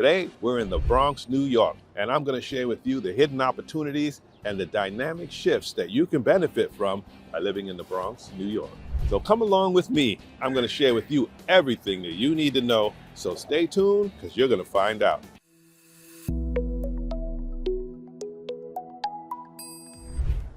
Today, we're in the Bronx, New York, and I'm going to share with you the hidden opportunities and the dynamic shifts that you can benefit from by living in the Bronx, New York. So come along with me. I'm going to share with you everything that you need to know. So stay tuned because you're going to find out.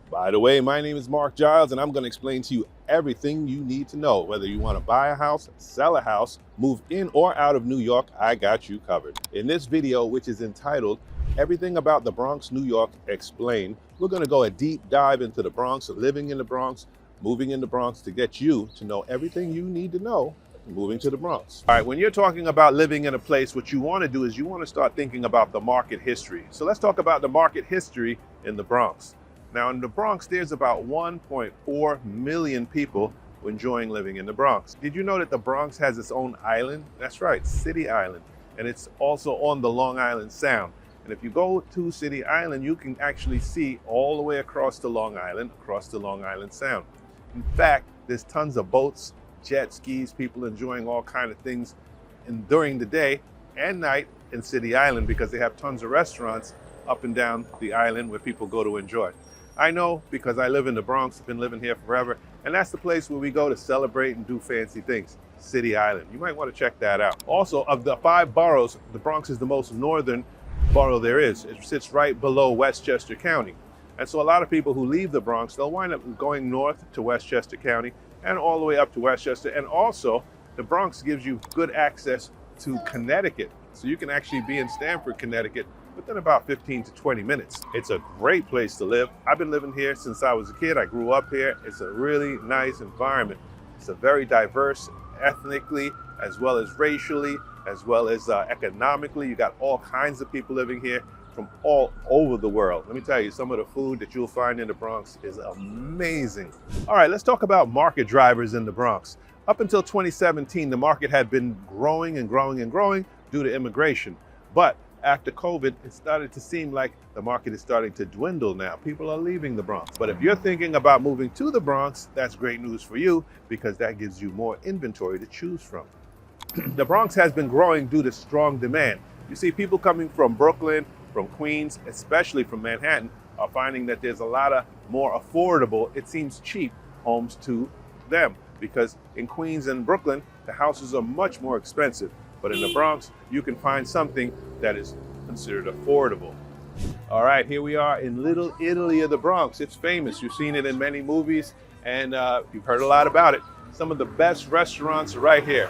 By the way, my name is Marc Giles, and I'm going to explain to you everything you need to know. Whether you want to buy a house, sell a house, move in or out of New York, I got you covered. In this video, which is entitled Everything About the Bronx, New York Explained, we're going to go a deep dive into the Bronx, living in the Bronx, moving in the Bronx, to get you to know everything you need to know moving to the Bronx. All right, when you're talking about living in a place, what you want to do is you want to start thinking about the market history. So let's talk about the market history in the Bronx. Now in the Bronx, there's about 1.4 million people enjoying living in the Bronx. Did you know that the Bronx has its own island? That's right, City Island. And it's also on the Long Island Sound. And if you go to City Island, you can actually see all the way across the Long Island Sound. In fact, there's tons of boats, jet skis, people enjoying all kinds of things during the day and night in City Island because they have tons of restaurants up and down the island where people go to enjoy. I know because I live in the Bronx, I've been living here forever, and that's the place where we go to celebrate and do fancy things, City Island. You might want to check that out. Also, of the 5 boroughs, the Bronx is the most northern borough there is. It sits right below Westchester County. And so a lot of people who leave the Bronx, they'll wind up going north to Westchester County and all the way up to Westchester. And also, the Bronx gives you good access to Connecticut. So you can actually be in Stamford, Connecticut, within about 15 to 20 minutes. It's a great place to live. I've been living here since I was a kid. I grew up here. It's a really nice environment. It's a very diverse ethnically, as well as racially, as well as economically. You got all kinds of people living here from all over the world. Let me tell you, some of the food that you'll find in the Bronx is amazing. All right, let's talk about market drivers in the Bronx. Up until 2017, the market had been growing and growing and growing due to immigration. But after COVID, it started to seem like the market is starting to dwindle now. People are leaving the Bronx. But if you're thinking about moving to the Bronx, that's great news for you because that gives you more inventory to choose from. The Bronx has been growing due to strong demand. You see, people coming from Brooklyn, from Queens, especially from Manhattan, are finding that there's a lot of more affordable, it seems cheap, homes to them. Because in Queens and Brooklyn, the houses are much more expensive. But in the Bronx, you can find something that is considered affordable. All right, here we are in Little Italy of the Bronx. It's famous. You've seen it in many movies, and you've heard a lot about it. Some of the best restaurants are right here.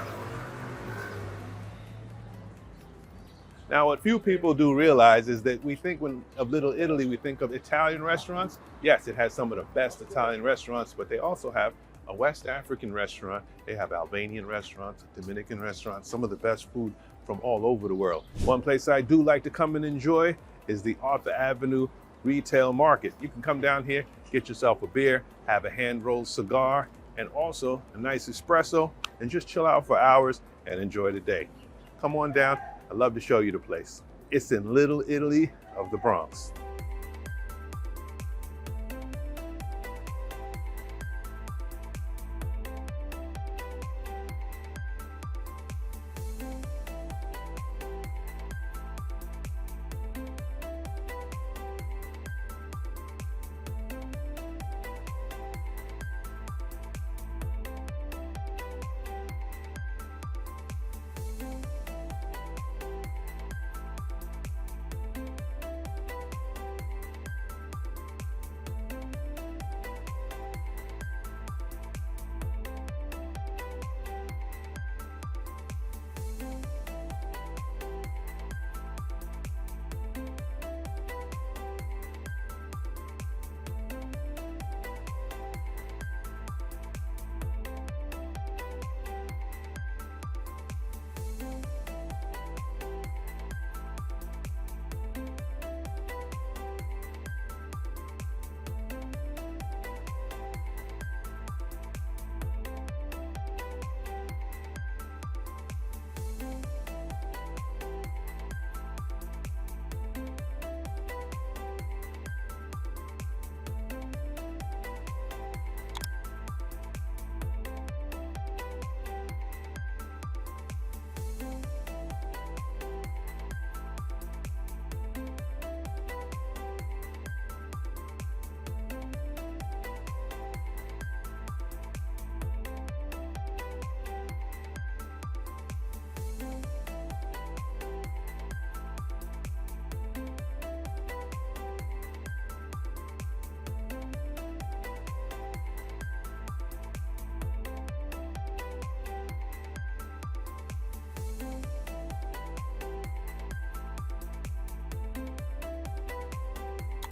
Now, what few people do realize is that we think of Little Italy, we think of Italian restaurants. Yes, it has some of the best Italian restaurants, but they also have a West African restaurant. They have Albanian restaurants, Dominican restaurants, some of the best food from all over the world. One place I do like to come and enjoy is the Arthur Avenue Retail Market. You can come down here, get yourself a beer, have a hand-rolled cigar, and also a nice espresso, and just chill out for hours and enjoy the day. Come on down. I'd love to show you the place. It's in Little Italy of the Bronx.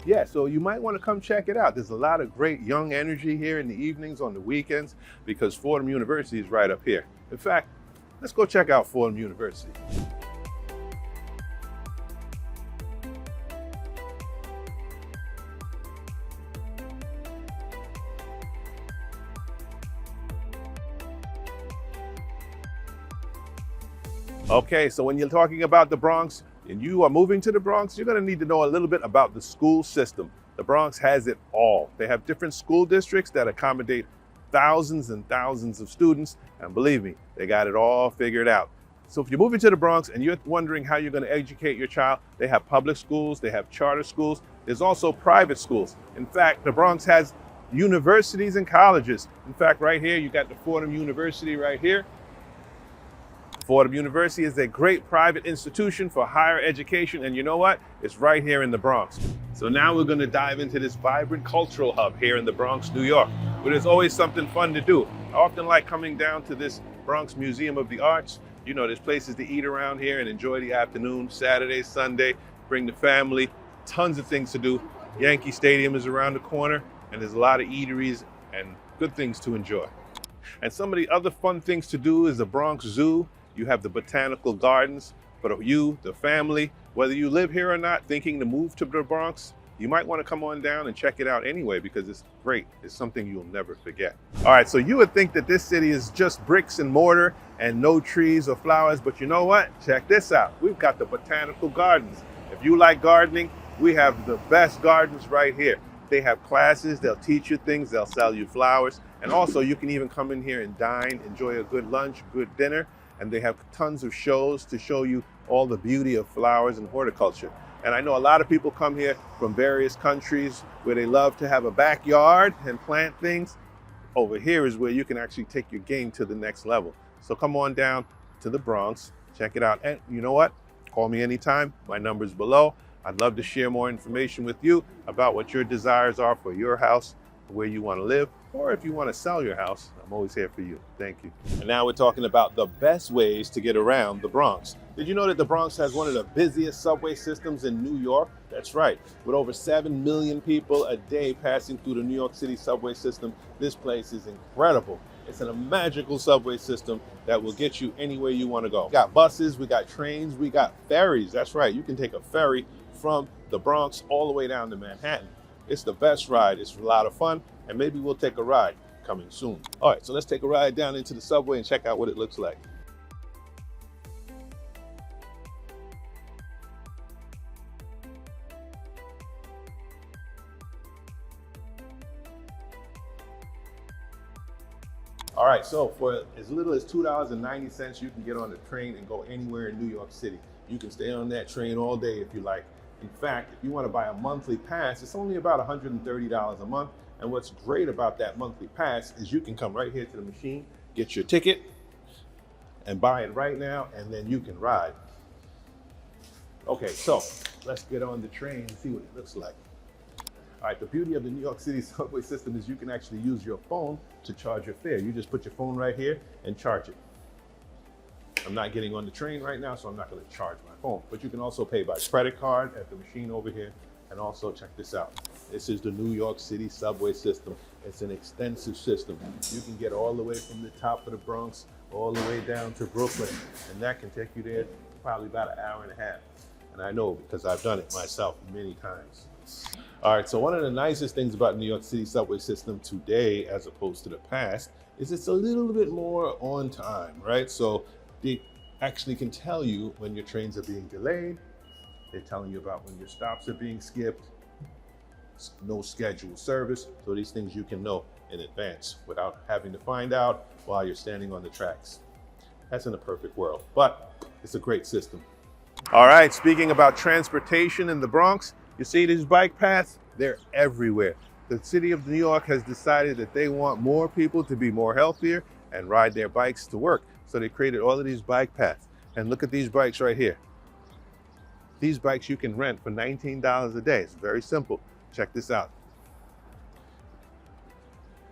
Yeah, so you might want to come check it out. There's a lot of great young energy here in the evenings, on the weekends, because Fordham University is right up here. In fact, let's go check out Fordham University. Okay, so when you're talking about the Bronx and you are moving to the Bronx, you're going to need to know a little bit about the school system. The Bronx has it all. They have different school districts that accommodate thousands and thousands of students, and believe me, they got it all figured out. So if you're moving to the Bronx and you're wondering how you're going to educate your child, they have public schools, they have charter schools, there's also private schools. In fact, the Bronx has universities and colleges. In fact, right here, you got the Fordham University right here. Fordham University is a great private institution for higher education, and you know what? It's right here in the Bronx. So now we're going to dive into this vibrant cultural hub here in the Bronx, New York, where there's always something fun to do. I often like coming down to this Bronx Museum of the Arts. You know, there's places to eat around here and enjoy the afternoon, Saturday, Sunday, bring the family, tons of things to do. Yankee Stadium is around the corner, and there's a lot of eateries and good things to enjoy. And some of the other fun things to do is the Bronx Zoo. You have the botanical gardens. For you, the family, whether you live here or not, thinking to move to the Bronx, you might want to come on down and check it out anyway, because it's great. It's something you'll never forget. All right, so you would think that this city is just bricks and mortar and no trees or flowers, but you know what? Check this out. We've got the botanical gardens. If you like gardening, we have the best gardens right here. They have classes, they'll teach you things, they'll sell you flowers, and also you can even come in here and dine, enjoy a good lunch, good dinner. And they have tons of shows to show you all the beauty of flowers and horticulture. And I know a lot of people come here from various countries where they love to have a backyard and plant things. Over here is where you can actually take your game to the next level. So come on down to the Bronx, check it out. And you know what? Call me anytime. My number's below. I'd love to share more information with you about what your desires are for your house, where you want to live, or if you want to sell your house, I'm always here for you. Thank you. And now we're talking about the best ways to get around the Bronx. Did you know that the Bronx has one of the busiest subway systems in New York? That's right. With over 7 million people a day passing through the New York City subway system, this place is incredible. It's a magical subway system that will get you anywhere you want to go. We got buses, we got trains, we got ferries. That's right. You can take a ferry from the Bronx all the way down to Manhattan. It's the best ride. It's a lot of fun, and maybe we'll take a ride coming soon. All right, so let's take a ride down into the subway and check out what it looks like. All right, so for as little as $2.90, you can get on the train and go anywhere in New York City. You can stay on that train all day if you like. In fact, if you want to buy a monthly pass, it's only about $130 a month. And what's great about that monthly pass is you can come right here to the machine, get your ticket, and buy it right now, and then you can ride. Okay, so let's get on the train and see what it looks like. All right, the beauty of the New York City subway system is you can actually use your phone to charge your fare. You just put your phone right here and charge it. I'm not getting on the train right now, so I'm not going to charge my phone. But you can also pay by credit card at the machine over here. And also check this out. This is the New York City subway system. It's an extensive system. You can get all the way from the top of the Bronx all the way down to Brooklyn. And that can take you there probably about an hour and a half. And I know because I've done it myself many times. All right, so one of the nicest things about New York City subway system today, as opposed to the past, is it's a little bit more on time, right? So they actually can tell you when your trains are being delayed. They're telling you about when your stops are being skipped, no scheduled service. So these things you can know in advance without having to find out while you're standing on the tracks. That's in a perfect world, but it's a great system. All right, speaking about transportation in the Bronx, you see these bike paths? They're everywhere. The city of New York has decided that they want more people to be more healthier and ride their bikes to work. So they created all of these bike paths. And look at these bikes right here. These bikes you can rent for $19 a day. It's very simple. Check this out.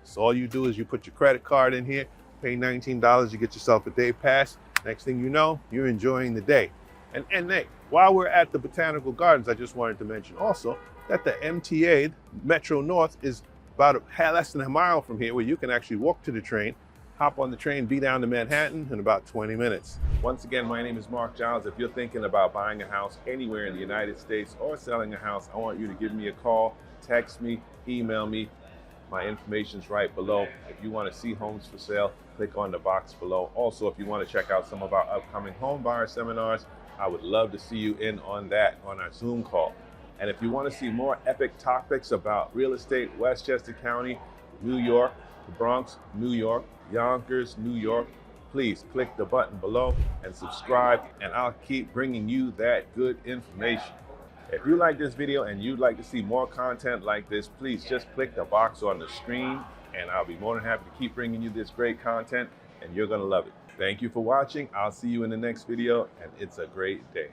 So all you do is you put your credit card in here, pay $19, you get yourself a day pass. Next thing you know, you're enjoying the day. And hey, while we're at the Botanical Gardens, I just wanted to mention also that the MTA, Metro North, is about less than a mile from here, where you can actually walk to the train, hop on the train, be down to Manhattan in about 20 minutes. Once again, my name is Marc Giles. If you're thinking about buying a house anywhere in the United States or selling a house, I want you to give me a call, text me, email me. My information's right below. If you want to see homes for sale, click on the box below. Also, if you want to check out some of our upcoming home buyer seminars, I would love to see you in on that on our Zoom call. And if you want to see more epic topics about real estate, Westchester County, New York, the Bronx, New York, Yonkers, New York, please click the button below and subscribe, and I'll keep bringing you that good information. If you like this video and you'd like to see more content like this, please just click the box on the screen and I'll be more than happy to keep bringing you this great content, and you're gonna love it. Thank you for watching. I'll see you in the next video, and it's a great day.